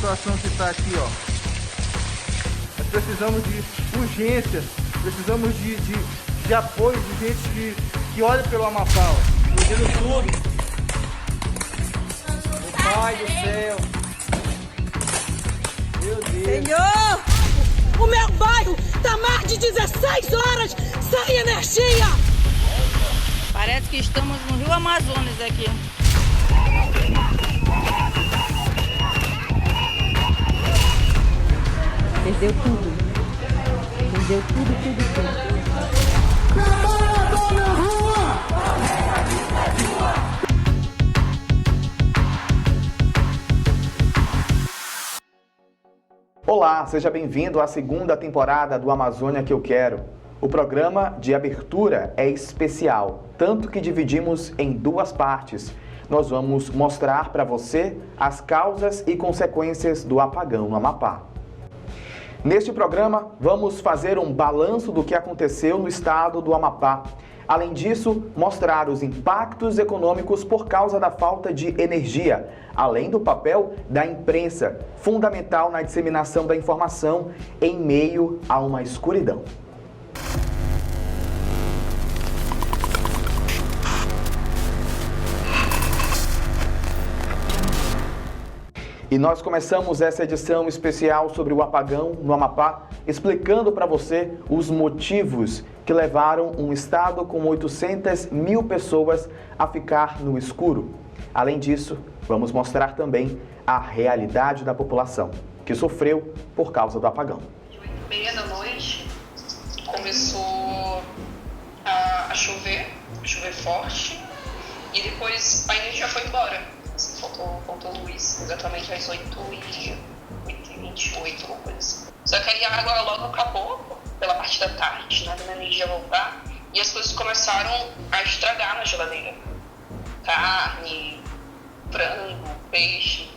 situação que está aqui, ó. Nós precisamos de urgência, precisamos de apoio de gente que olha pelo Amapá, ó. Fazendo tudo. Meu Pai do céu. Meu Deus. Senhor, o meu bairro está mais de 16 horas sem energia. Parece que estamos no Rio Amazonas aqui. Perdeu tudo. Perdeu tudo. Olá, seja bem-vindo à segunda temporada do Amazônia que eu quero. O programa de abertura é especial, tanto que dividimos em duas partes. Nós vamos mostrar para você as causas e consequências do apagão no Amapá. Neste programa, vamos fazer um balanço do que aconteceu no estado do Amapá. Além disso, mostrar os impactos econômicos por causa da falta de energia, além do papel da imprensa, fundamental na disseminação da informação em meio a uma escuridão. E nós começamos essa edição especial sobre o apagão no Amapá, explicando para você os motivos que levaram um estado com 800 mil pessoas a ficar no escuro. Além disso, vamos mostrar também a realidade da população, que sofreu por causa do apagão. De 8h30 da noite, começou a chover forte, e depois a energia foi embora. Faltou luz, exatamente às 8h28, alguma coisa assim. Só que aí a água logo acabou, pela parte da tarde, né, da energia voltar, e as coisas começaram a estragar na geladeira. Carne, frango, peixe,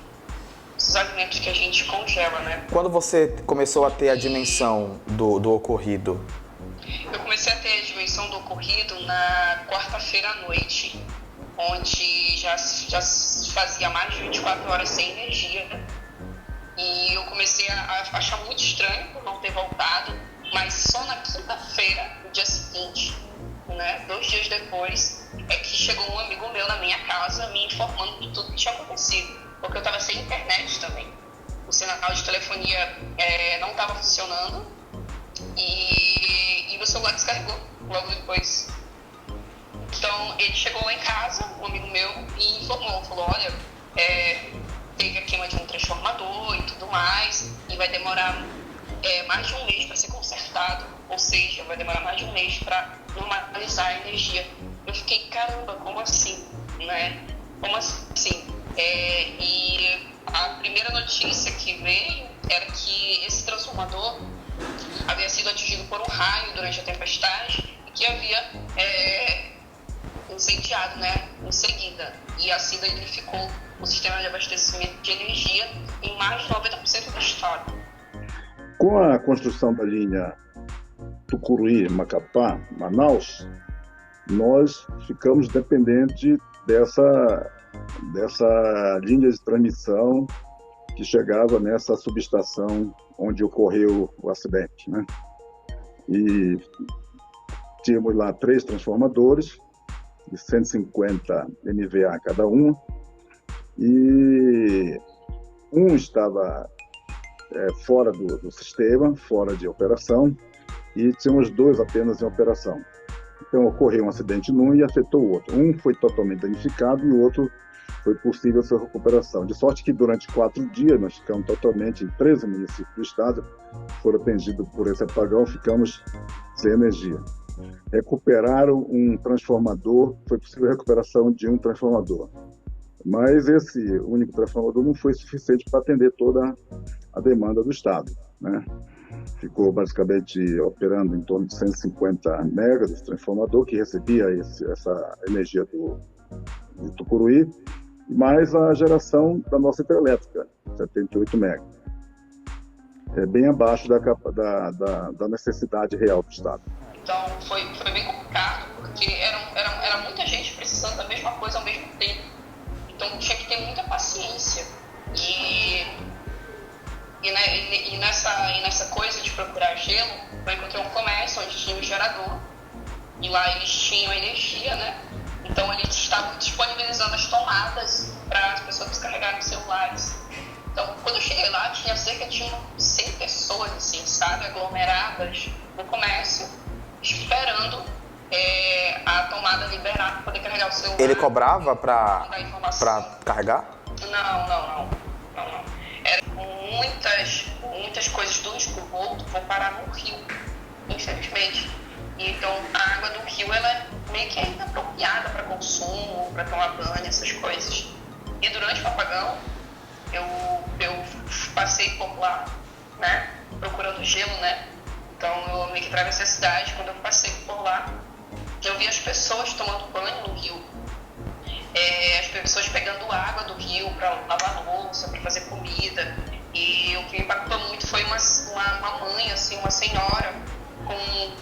esses alimentos que a gente congela, né? Quando você começou a ter a dimensão do ocorrido? Eu comecei a ter a dimensão do ocorrido na quarta-feira à noite, onde já fazia mais de 24 horas sem energia, né? E eu comecei a achar muito estranho por não ter voltado, mas só na quinta-feira, no dia seguinte, né, 2 dias depois, é que chegou um amigo meu na minha casa me informando de tudo que tinha acontecido, porque eu estava sem internet também. O sinal de telefonia não estava funcionando e meu celular descarregou logo depois. Então, ele chegou lá em casa, um amigo meu, e informou, falou, olha, teve a queima de um transformador e tudo mais, e vai demorar mais de um mês para ser consertado, ou seja, vai demorar mais de um mês para normalizar a energia. Eu fiquei, caramba, como assim, né? Como assim? E a primeira notícia que veio era que esse transformador havia sido atingido por um raio durante a tempestade e que havia incendiado, né, em seguida, e assim danificou o sistema de abastecimento de energia em mais de 90% do estado. Com a construção da linha Tucuruí, Macapá, Manaus, nós ficamos dependentes dessa linha de transmissão que chegava nessa subestação onde ocorreu o acidente, né? E tínhamos lá 3 transformadores de 150 MVA cada um, e um estava fora do sistema, fora de operação, e tínhamos 2 apenas em operação. Então ocorreu um acidente num e afetou o outro. Um foi totalmente danificado e o outro foi possível sua recuperação. De sorte que durante 4 dias nós ficamos totalmente em 13 municípios do estado, foram atingidos por esse apagão, ficamos sem energia. Recuperaram um transformador, foi possível a recuperação de um transformador. Mas esse único transformador não foi suficiente para atender toda a demanda do estado, né? Ficou basicamente operando em torno de 150 megas desse transformador, que recebia essa energia de Tucuruí, mais a geração da nossa hidrelétrica, 78 megas. É bem abaixo da necessidade real do estado. Então foi bem complicado, porque era muita gente precisando da mesma coisa ao mesmo tempo. Então tinha que ter muita paciência. E E nessa coisa de procurar gelo, eu encontrei um comércio onde tinha um gerador. E lá eles tinham energia, né? Então eles estavam disponibilizando as tomadas para as pessoas descarregarem os celulares. Então, quando eu cheguei lá, tinha cerca de 100 pessoas, assim, sabe, aglomeradas no comércio, esperando a tomada liberar para poder carregar o celular. Ele cobrava para carregar? Não. Eram muitas coisas do esgoto vão parar no rio, infelizmente. E então, a água do rio, ela é meio que inapropriada para consumo, para tomar banho, essas coisas. E durante o apagão, eu passei por lá, né, procurando gelo, né, então eu meio que atravessei a cidade. Quando eu passei por lá, eu vi as pessoas tomando banho no rio, as pessoas pegando água do rio para lavar louça, para fazer comida. E o que me impactou muito foi uma mãe, assim, uma senhora com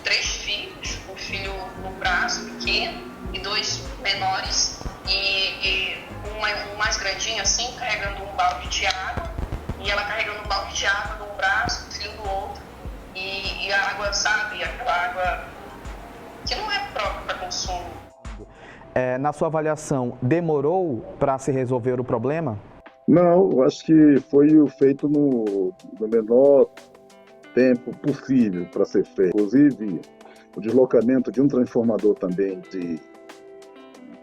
3 filhos, um filho no braço pequeno e 2 menores, e um mais grandinho assim, carregando um balde de água, e ela carregando um balde de água num braço, o filho do outro, e a água, sabe, aquela água que não é própria para consumo. Na sua avaliação, demorou para se resolver o problema? Não, eu acho que foi feito no menor tempo possível para ser feito. Inclusive, o deslocamento de um transformador também de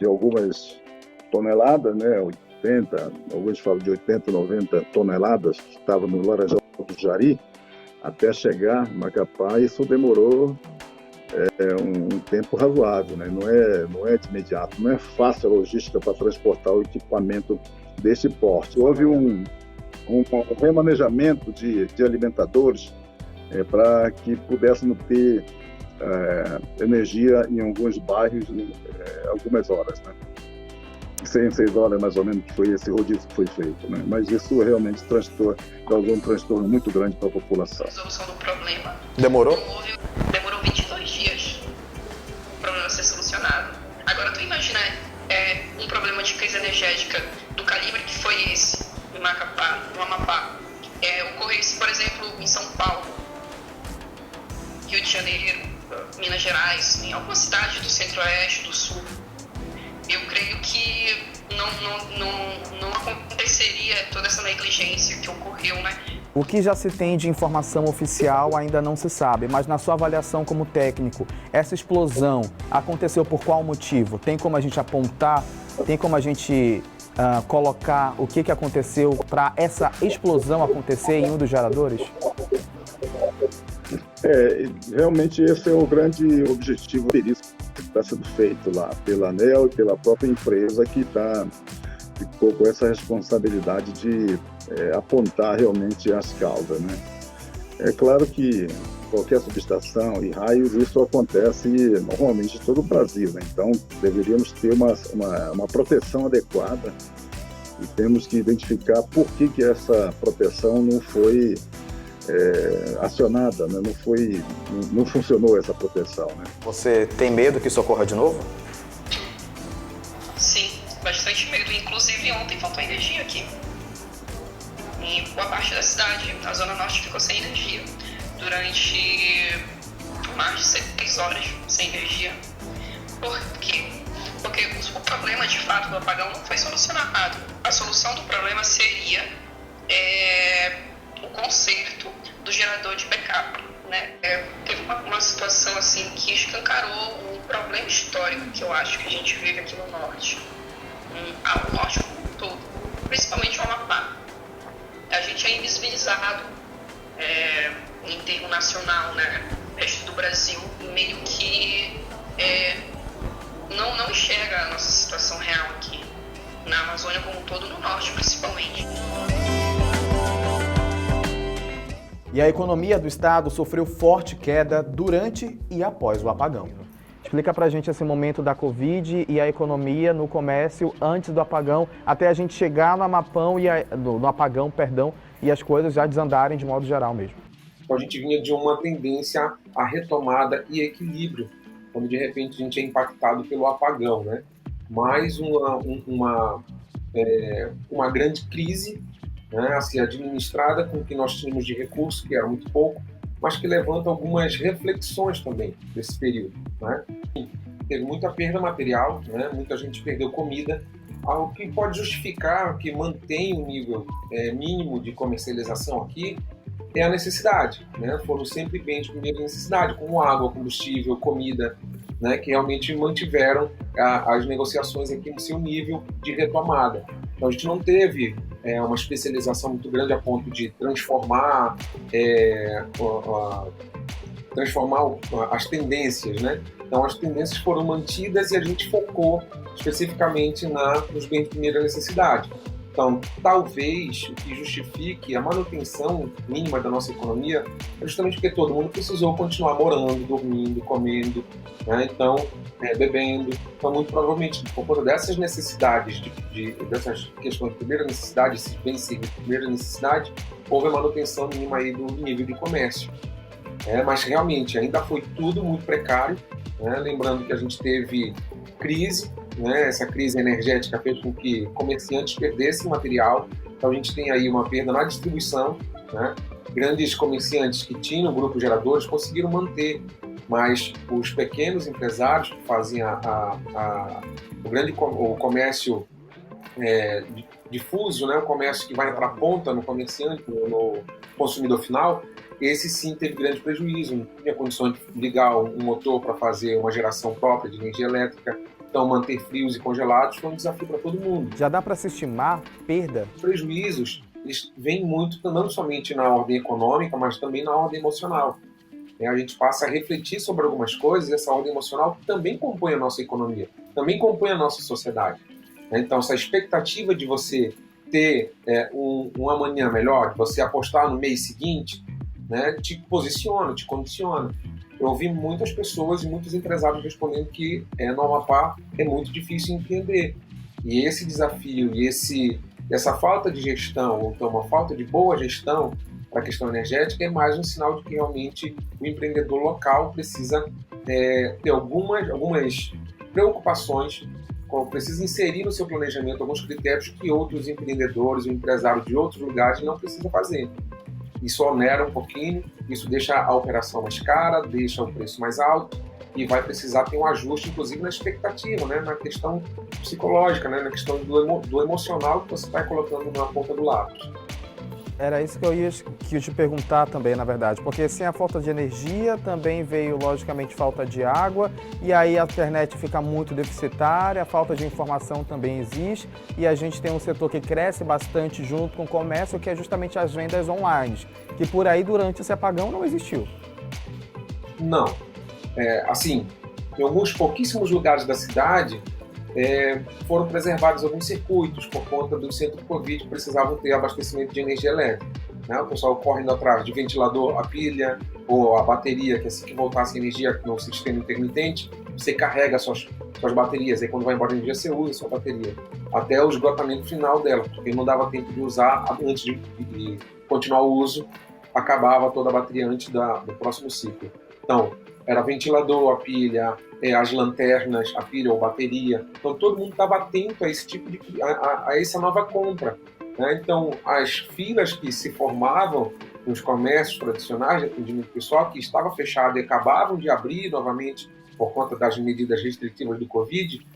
algumas toneladas, né, 80, alguns falam de 80, 90 toneladas, que estava no Laranjal do Jari, até chegar em Macapá, isso demorou um tempo razoável, né? Não é de imediato, não é fácil a logística para transportar o equipamento desse porte. Houve um remanejamento de alimentadores para que pudéssemos ter energia em alguns bairros algumas horas, né? 6 horas mais ou menos que foi esse rodízio que foi feito, né? Mas isso realmente causou um transtorno muito grande para a população. A resolução do problema Demorou? Demorou 22 dias o problema ser solucionado. Agora tu imagina um problema de crise energética do calibre que foi esse em Macapá, no Amapá, ocorresse, por exemplo, em São Paulo, Rio de Janeiro, Minas Gerais, em alguma cidade do centro-oeste, do sul. Eu creio que não aconteceria toda essa negligência que ocorreu, né? O que já se tem de informação oficial ainda não se sabe, mas na sua avaliação como técnico, essa explosão aconteceu por qual motivo? Tem como a gente apontar, tem como a gente colocar o que aconteceu para essa explosão acontecer em um dos geradores? Realmente esse é o grande objetivo que está sendo feito lá pela ANEEL e pela própria empresa que ficou com essa responsabilidade de apontar realmente as causas, né? É claro que qualquer subestação e raios, isso acontece normalmente em todo o Brasil, né? Então deveríamos ter uma proteção adequada e temos que identificar por que essa proteção não foi acionada, né? Não funcionou essa proteção, né? Você tem medo que isso ocorra de novo? Sim, bastante medo. Inclusive ontem faltou energia aqui. Em boa parte da cidade, a Zona Norte ficou sem energia durante mais de 6 horas sem energia. Por quê? Porque o problema de fato do apagão não foi solucionado. A solução do problema seria o conserto do gerador de backup, né? Teve uma situação assim que escancarou um problema histórico que eu acho que a gente vive aqui no norte, ao norte como um todo, principalmente o Amapá. A gente é invisibilizado em termo nacional, né? O resto do Brasil meio que não enxerga a nossa situação real aqui na Amazônia como um todo, no norte principalmente. E a economia do estado sofreu forte queda durante e após o apagão. Explica pra gente esse momento da Covid e a economia no comércio antes do apagão, até a gente chegar no Amapão no apagão, perdão, e as coisas já desandarem de modo geral mesmo. A gente vinha de uma tendência à retomada e equilíbrio, quando de repente a gente é impactado pelo apagão, né? Mais uma grande crise né, a ser administrada com o que nós tínhamos de recurso, que era muito pouco, mas que levanta algumas reflexões também desse período, né? Teve muita perda material, né? Muita gente perdeu comida, algo que pode justificar, que mantém o nível mínimo de comercialização aqui, é a necessidade, né? Foram sempre bens de primeira necessidade, como água, combustível, comida, né? Que realmente mantiveram as negociações aqui no seu nível de retomada. Então a gente não teve uma especialização muito grande a ponto de transformar as tendências, né? Então as tendências foram mantidas e a gente focou especificamente nos bens de primeira necessidade. Então, talvez o que justifique a manutenção mínima da nossa economia é justamente porque todo mundo precisou continuar morando, dormindo, comendo, né? Então, bebendo. Então, muito provavelmente, por conta dessas necessidades, dessas questões de primeira necessidade, esses bens de primeira necessidade, houve a manutenção mínima aí do nível de comércio. Mas, realmente, ainda foi tudo muito precário, né? Lembrando que a gente teve crise, né? Essa crise energética fez com que comerciantes perdessem material, então a gente tem aí uma perda na distribuição, né? Grandes comerciantes que tinham grupos geradores conseguiram manter, mas os pequenos empresários que fazem o comércio difuso, né? O comércio que vai para a ponta no comerciante, no consumidor final, esse sim teve grande prejuízo, não tinha condições de ligar um motor para fazer uma geração própria de energia elétrica. Então, manter frios e congelados foi um desafio para todo mundo. Já dá para se estimar perda? Os prejuízos eles vêm muito, não somente na ordem econômica, mas também na ordem emocional. A gente passa a refletir sobre algumas coisas, essa ordem emocional também compõe a nossa economia, também compõe a nossa sociedade. Então, essa expectativa de você ter um amanhã melhor, de você apostar no mês seguinte, né, te posiciona, te condiciona. Eu ouvi muitas pessoas e muitos empresários respondendo que no Amapá é muito difícil empreender. E esse desafio e essa falta de gestão, ou então uma falta de boa gestão para a questão energética é mais um sinal de que realmente o empreendedor local precisa ter algumas preocupações, precisa inserir no seu planejamento alguns critérios que outros empreendedores ou empresários de outros lugares não precisam fazer. Isso onera um pouquinho, isso deixa a operação mais cara, deixa o preço mais alto e vai precisar ter um ajuste, inclusive na expectativa, né? Na questão psicológica, né? Na questão do emocional que você está colocando na ponta do lápis. Era isso que eu ia te perguntar também, na verdade, porque sem a falta de energia também veio, logicamente, falta de água, e aí a internet fica muito deficitária, a falta de informação também existe, e a gente tem um setor que cresce bastante junto com o comércio, que é justamente as vendas online, que por aí, durante esse apagão, não existiu. Não. Assim, em alguns pouquíssimos lugares da cidade, foram preservados alguns circuitos por conta do centro Covid que precisavam ter abastecimento de energia elétrica, né? O pessoal correndo atrás de ventilador, a pilha ou a bateria, que assim que voltasse a energia no sistema intermitente, você carrega suas baterias, aí quando vai embora a energia você usa a sua bateria, até o esgotamento final dela, porque não dava tempo de usar antes de continuar o uso, acabava toda a bateria antes do próximo ciclo. Então, era ventilador, a pilha, as lanternas, a pilha ou bateria. Então, todo mundo estava atento a esse tipo a essa nova compra, né? Então, as filas que se formavam nos comércios tradicionais de atendimento pessoal, que estava fechado e acabavam de abrir novamente por conta das medidas restritivas do Covid,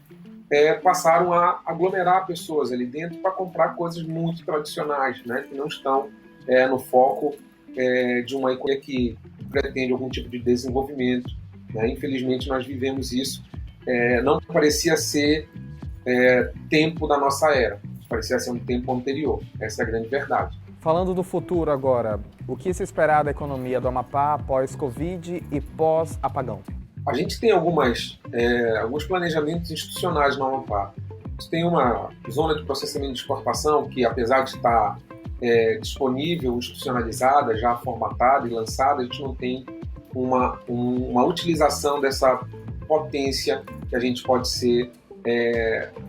passaram a aglomerar pessoas ali dentro para comprar coisas muito tradicionais, né? Que não estão no foco de uma economia que pretende algum tipo de desenvolvimento, né? Infelizmente, nós vivemos isso. Não parecia ser tempo da nossa era, parecia ser um tempo anterior. Essa é a grande verdade. Falando do futuro agora, o que se esperar da economia do Amapá pós-Covid e pós-apagão? A gente tem alguns planejamentos institucionais no Amapá. A gente tem uma zona de processamento de exportação que, apesar de estar disponível, institucionalizada, já formatada e lançada, a gente não tem uma utilização dessa potência que a gente pode ser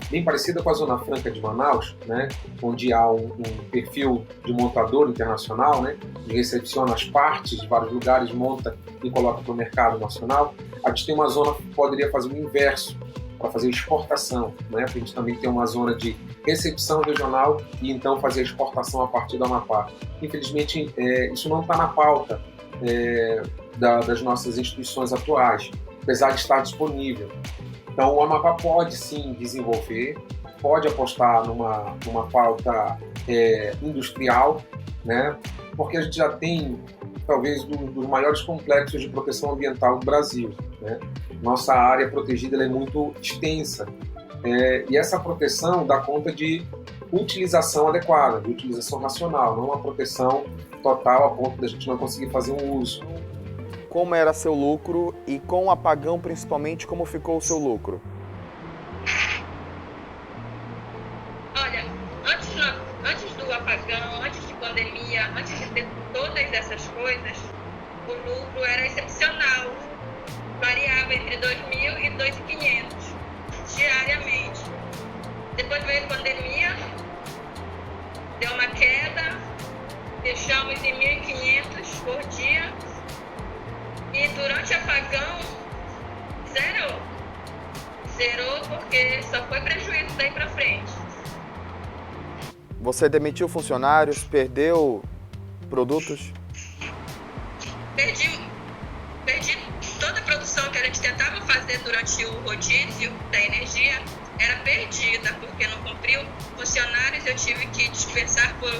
bem parecida com a Zona Franca de Manaus, né, onde há um perfil de montador internacional, né, que recepciona as partes de vários lugares, monta e coloca para o mercado nacional. A gente tem uma zona que poderia fazer o inverso, para fazer exportação, né? A gente também tem uma zona de recepção regional e então fazer a exportação a partir do Amapá. Infelizmente, isso não está na pauta das nossas instituições atuais, apesar de estar disponível. Então, o Amapá pode sim desenvolver, pode apostar numa pauta industrial, né? Porque a gente já tem talvez um dos maiores complexos de proteção ambiental do Brasil, né? Nossa área protegida ela é muito extensa e essa proteção dá conta de utilização adequada, de utilização racional, não uma proteção total a ponto da gente não conseguir fazer um uso. Como era seu lucro e com o apagão principalmente, como ficou o seu lucro? Olha, antes do apagão, antes de pandemia, antes de ter todas essas coisas, o lucro era excepcional. Variava entre 2.000 e 2.500 diariamente. Depois veio a pandemia, deu uma queda, fechamos em 1.500 por dia e durante o apagão zerou porque só foi prejuízo daí para frente. Você demitiu funcionários, perdeu produtos? Perdi toda a produção que a gente tentava fazer durante o rodízio da energia, era perdida, porque não cumpriu funcionários, eu tive que dispensar por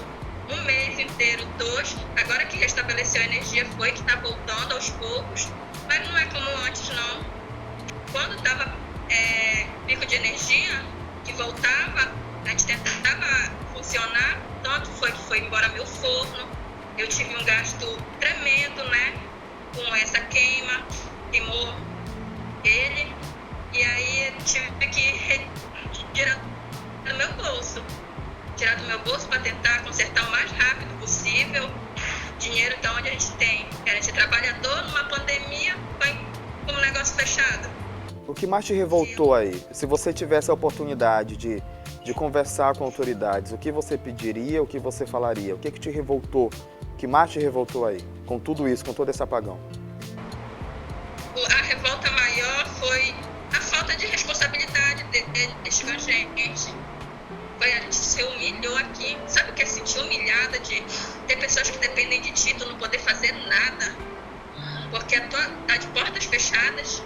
um mês inteiro, 2. Agora que restabeleceu a energia foi que está voltando aos poucos, mas não é como antes não. Quando estava pico de energia, que voltava, a gente tentava funcionar, tanto foi que foi embora meu forno, eu tive um gasto tremendo, né, com essa queimou ele, e aí tive que tirar do meu bolso para tentar consertar o mais rápido possível. Dinheiro da onde a gente tem, a gente é trabalhador numa pandemia, com um negócio fechado. O que mais te revoltou aí? Se você tivesse a oportunidade de conversar com autoridades, o que você pediria, o que você falaria? O que te revoltou? O que mais te revoltou aí, com tudo isso, com todo esse apagão? A revolta maior foi a falta de responsabilidade deles com a gente. A gente se humilhou aqui. Sabe o que é sentir humilhada de ter pessoas que dependem de ti, tu não poder fazer nada? Porque tá de portas fechadas.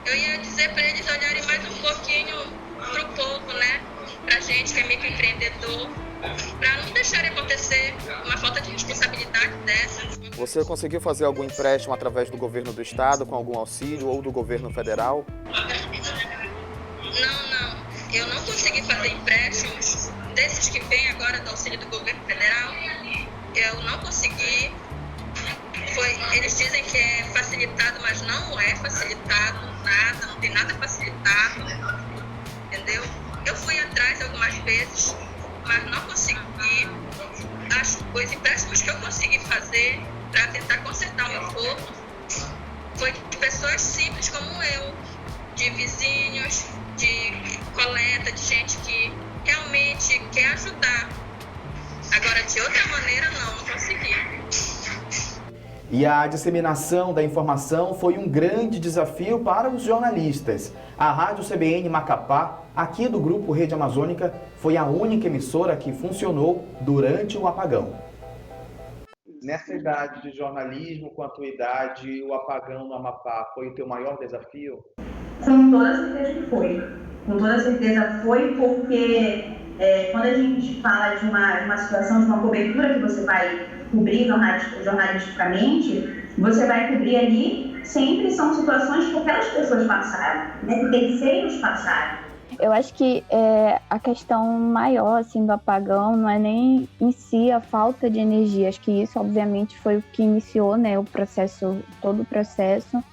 Eu ia dizer para eles olharem mais um pouquinho pro povo, né? Pra gente que é microempreendedor, para não deixarem acontecer uma falta de responsabilidade dessa. Você conseguiu fazer algum empréstimo através do governo do estado, com algum auxílio, ou do governo federal? Não. Eu não consegui fazer empréstimos desses que vêm agora do auxílio do governo federal. Eu não consegui. Eles dizem que é facilitado, mas não é facilitado, nada, não tem nada facilitado, entendeu? Eu fui atrás algumas vezes, mas não consegui. Os empréstimos que eu consegui fazer para tentar consertar o meu forno foi de pessoas simples como eu, de vizinhos, de coleta, de gente que realmente quer ajudar. Agora, de outra maneira, não consegui. E a disseminação da informação foi um grande desafio para os jornalistas. A Rádio CBN Macapá, aqui do Grupo Rede Amazônica, foi a única emissora que funcionou durante o apagão. Nessa idade de jornalismo, com a tua idade, o apagão no Amapá foi o teu maior desafio? Com toda certeza que foi. Com toda certeza foi, porque quando a gente fala de uma situação, de uma cobertura que você vai cobrir jornalisticamente, você vai cobrir ali, sempre são situações que aquelas pessoas passaram, né, que terceiros passaram. Eu acho que a questão maior assim, do apagão não é nem em si a falta de energia. Acho que isso, obviamente, foi o que iniciou, né, todo o processo,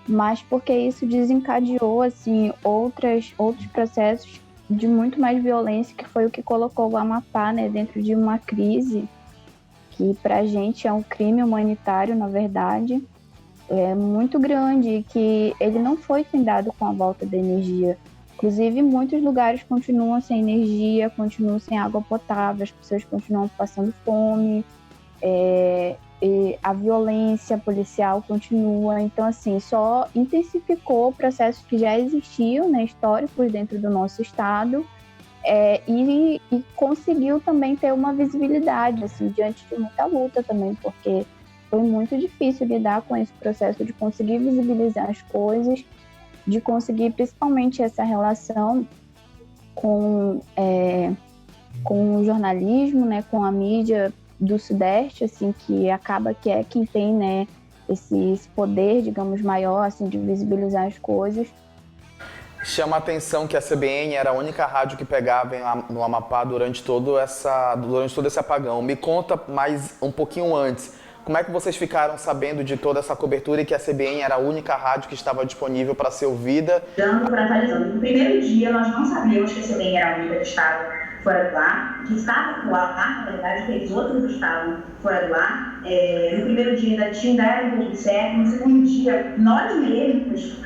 mas porque isso desencadeou assim, outros processos de muito mais violência, que foi o que colocou o Amapá, né, dentro de uma crise que para a gente é um crime humanitário, na verdade, é muito grande, e que ele não foi findado com a volta da energia. Inclusive, muitos lugares continuam sem energia, continuam sem água potável, as pessoas continuam passando fome. a violência policial continua. Então, assim, só intensificou processos que já existiam, né, históricos dentro do nosso estado, e conseguiu também ter uma visibilidade, assim, diante de muita luta também, porque foi muito difícil lidar com esse processo de conseguir visibilizar as coisas, de conseguir principalmente essa relação com o jornalismo, né, com a mídia do Sudeste, assim, que acaba que é quem tem, né, esse poder, digamos, maior, assim, de visibilizar as coisas. Chama a atenção que a CBN era a única rádio que pegava no Amapá durante todo esse apagão. Me conta mais um pouquinho antes, como é que vocês ficaram sabendo de toda essa cobertura e que a CBN era a única rádio que estava disponível para ser ouvida? No primeiro dia, nós não sabíamos que a CBN era a única que estava fora do ar, que estava no ar, na verdade, que eles outros estavam fora do ar. No primeiro dia ainda era um pouco certo, no segundo dia, nós mesmos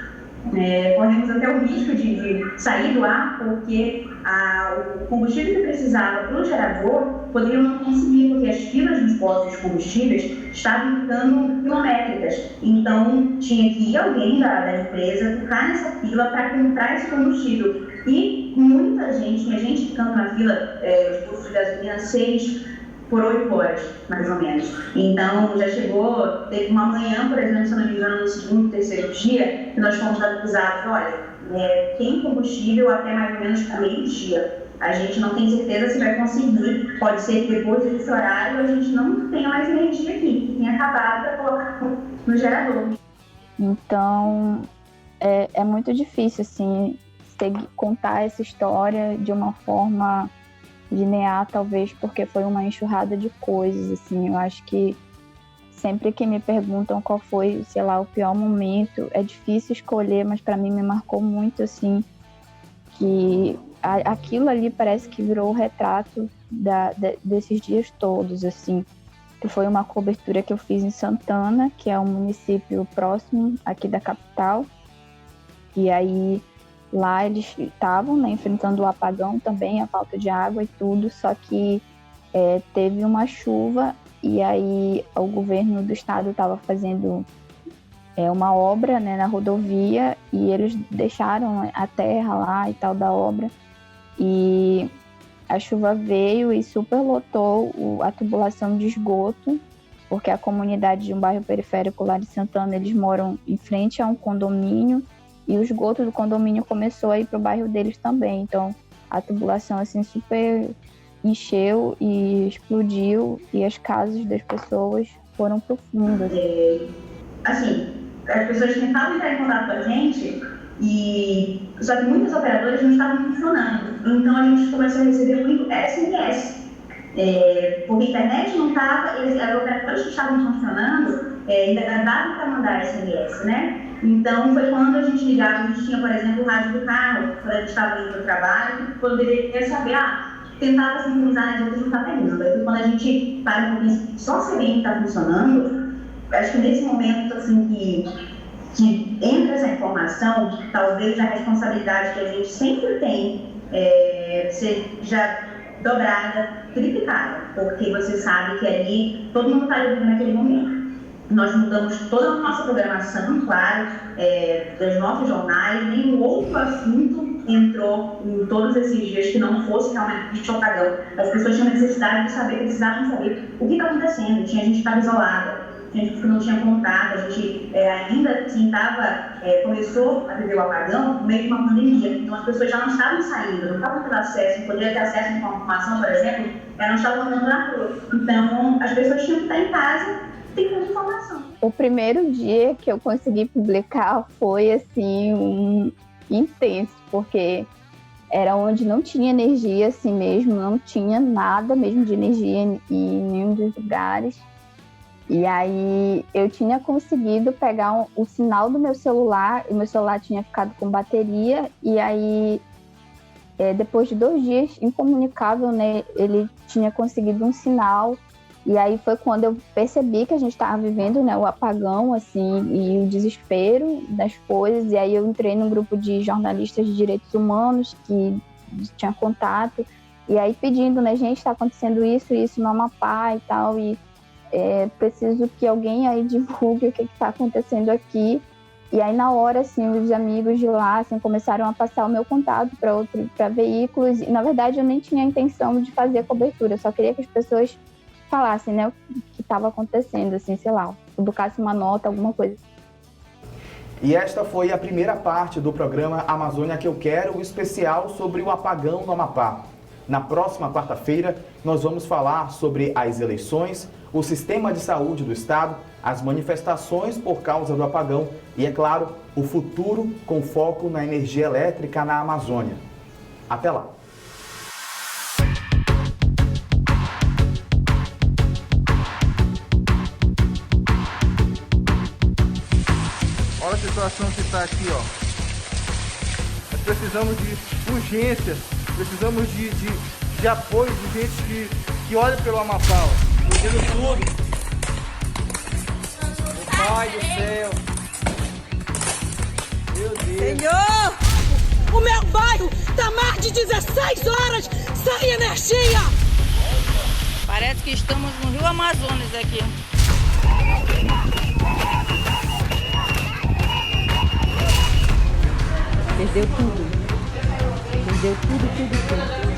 corremos até o risco de sair do ar, porque o combustível que precisava para o gerador poderiam não conseguir, porque as filas dos postos de combustíveis estavam ficando quilométricas. Então, tinha que ir alguém da empresa ficar nessa fila para comprar esse combustível. E muita gente, tinha gente ficando na fila de postos de gasolina 6 por 8 horas, mais ou menos. Então, já teve uma manhã, por exemplo, se não me engano, no segundo, terceiro dia, que nós fomos avisados, olha, tem combustível até mais ou menos para meio-dia. A gente não tem certeza se vai conseguir. Pode ser que depois desse horário a gente não tenha mais energia aqui, que tenha acabado para colocar no gerador. Então, é muito difícil, assim, contar essa história de uma forma linear, talvez porque foi uma enxurrada de coisas, assim. Eu acho que sempre que me perguntam qual foi, sei lá, o pior momento, é difícil escolher, mas para mim me marcou muito, assim, que aquilo ali parece que virou o retrato desses dias todos, assim. Que foi uma cobertura que eu fiz em Santana, que é um município próximo aqui da capital, e aí lá eles estavam, né, enfrentando o apagão também, a falta de água e tudo, só que teve uma chuva e aí o governo do estado estava fazendo uma obra, né, na rodovia, e eles deixaram a terra lá e tal da obra, e a chuva veio e superlotou a tubulação de esgoto, porque a comunidade de um bairro periférico lá de Santana, eles moram em frente a um condomínio, e o esgoto do condomínio começou a ir para o bairro deles também. Então, a tubulação assim, super encheu e explodiu, e as casas das pessoas foram profundas. Assim, as pessoas tentavam entrar em contato com a gente, só que muitas operadoras não estavam funcionando. Então, a gente começou a receber muito SMS. Porque a internet não estava, as operadoras que estavam funcionando ainda davam para mandar SMS, né? Então, foi quando a gente ligava, a gente tinha, por exemplo, o rádio do carro, quando a gente estava indo para o trabalho, poderia saber, tentava sincronizar nas outras não está pegando. Aí, quando a gente para um pouquinho, só a CBN está funcionando, acho que nesse momento, assim, que entra essa informação, talvez a responsabilidade que a gente sempre tem seja dobrada, triplicada, porque você sabe que ali todo mundo está vivendo naquele momento. Nós mudamos toda a nossa programação, claro, dos nossos jornais, nenhum outro assunto entrou em todos esses dias que não fosse realmente o apagão. As pessoas tinham necessidade de saber, precisavam saber o que está acontecendo. Tinha gente que estava isolada, tinha gente que não tinha contato, a gente ainda assim começou a viver o apagão no meio de uma pandemia. Então as pessoas já não estavam saindo, não estavam tendo acesso, poderiam ter acesso a uma informação, por exemplo, não estavam andando na rua. Então as pessoas tinham que estar em casa. Tem muita informação. O primeiro dia que eu consegui publicar foi assim intenso, porque era onde não tinha energia assim mesmo, não tinha nada mesmo de energia em nenhum dos lugares. E aí eu tinha conseguido pegar o sinal do meu celular, e meu celular tinha ficado com bateria, e aí depois de 2 dias incomunicável, né, ele tinha conseguido um sinal. E aí foi quando eu percebi que a gente estava vivendo, né, o apagão, assim, e o desespero das coisas. E aí eu entrei num grupo de jornalistas de direitos humanos que tinha contato. E aí pedindo, né, gente, está acontecendo isso no Amapá e tal. E preciso que alguém aí divulgue o que está acontecendo aqui. E aí, na hora, assim, os amigos de lá, assim, começaram a passar o meu contato para veículos. E, na verdade, eu nem tinha a intenção de fazer a cobertura. Eu só queria que as pessoas falassem, né, o que estava acontecendo, assim, sei lá, publicasse uma nota, alguma coisa. E esta foi a primeira parte do programa Amazônia que eu quero, o especial sobre o apagão no Amapá. Na próxima quarta-feira, nós vamos falar sobre as eleições, o sistema de saúde do estado, as manifestações por causa do apagão e, é claro, o futuro com foco na energia elétrica na Amazônia. Até lá! Olha a situação que está aqui, ó. Nós precisamos de urgência, precisamos de apoio de gente que olha pelo Amapá, ó. Fazendo tudo. Pai do céu. Meu Deus. Senhor, o meu bairro tá mais de 16 horas sem energia. Parece que estamos no Rio Amazonas aqui. Perdeu tudo. Perdeu tudo.